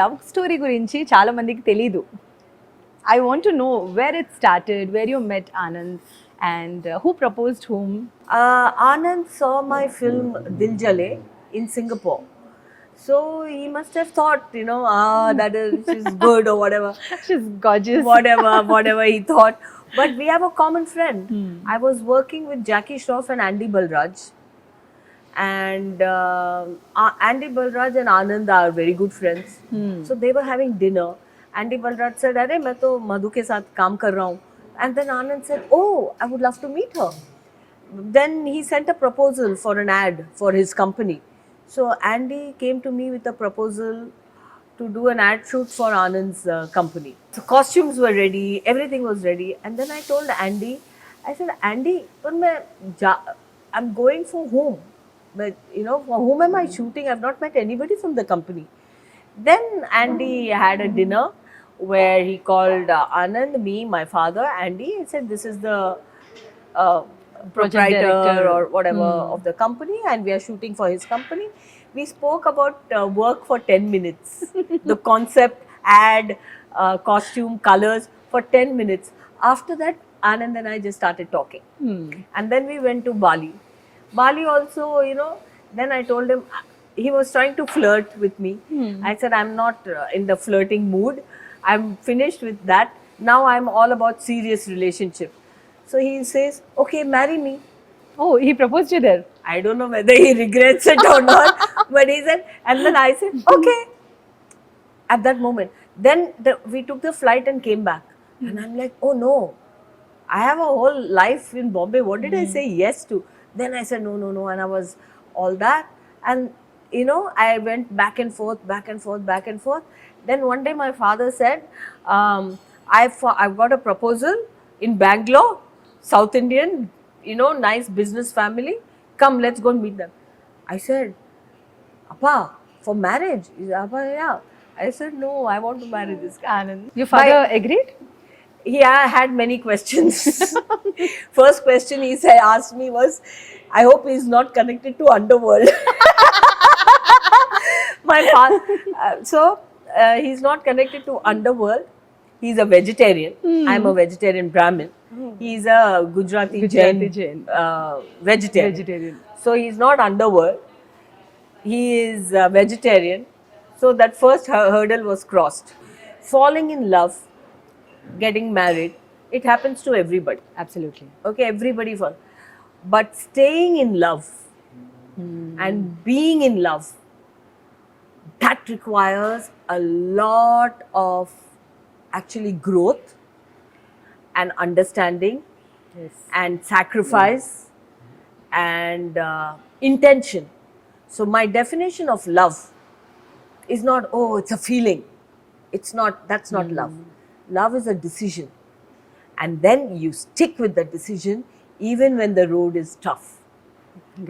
Love story గురించి చాలా మందికి తెలీదు. I want to know where it started, where you met Anand, and who proposed whom. Anand saw my film Dil Jale in Singapore. So he must have thought, that is, she's good or whatever. She's gorgeous. whatever he thought. But we have a common friend. I was working with Jackie Shroff and Andy Balraj. And Andy Balraj and Anand are very good friends. So they were having dinner. Andy Balraj said, "Arey, मैं तो मधु के साथ काम कर रहा हूँ." And then Anand said, "Oh, I would love to meet her." Then he sent a proposal for an ad for his company. So Andy came to me with a proposal to do an ad shoot for Anand's company. So costumes were ready, everything was ready. And then I told Andy, I said, "Andy, I'm going for whom? But for whom am I shooting? I've not met anybody from the company." Then Andy had a dinner where he called Anand, me, my father, Andy, and said, "This is the proprietor director. or whatever of the company, and we are shooting for his company." We spoke about work for 10 minutes, the concept, ad, costume, colors for 10 minutes. After that, Anand and I just started talking. And then we went to Bali. Bali also, then I told him, he was trying to flirt with me. I said, "I'm not in the flirting mood. I'm finished with that. Now I'm all about serious relationship." So he says, "Okay, marry me." Oh, he proposed you there. I don't know whether he regrets it or not, but he said, and then I said, "Okay." At that moment, then we took the flight and came back. And I'm like, "Oh no, I have a whole life in Bombay. What did I say yes to?" Then I said, no. And I was all that. And, I went back and forth. Then one day my father said, I've got a proposal in Bangalore, South Indian, nice business family. Come, let's go and meet them. I said, "Appa, for marriage?" He said, "Appa, yeah." I said, "No, I want to marry this guy." Anand. Your father agreed? Yeah, I had many questions. First question he said, asked me was, "I hope he's not connected to underworld." My father, he's not connected to underworld. He's a vegetarian. I'm a vegetarian Brahmin. He's a Gujarati Jain, vegetarian. So he's not underworld. He is vegetarian. So that first hurdle was crossed. Falling in love, getting married, it happens to everybody. Absolutely. Okay, everybody falls. But staying in love and being in love, that requires a lot of actually growth and understanding and sacrifice and intention. So my definition of love is not, oh, it's a feeling. It's not, that's not love. Love is a decision. And then you stick with the decision even when the road is tough.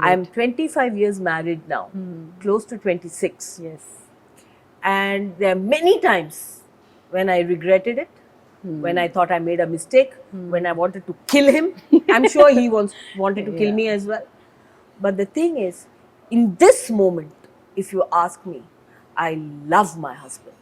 I'm 25 years married now, close to 26. Yes. And there are many times when I regretted it, when I thought I made a mistake, when I wanted to kill him. I'm sure he wanted to kill me as well. But the thing is, in this moment, if you ask me, I love my husband.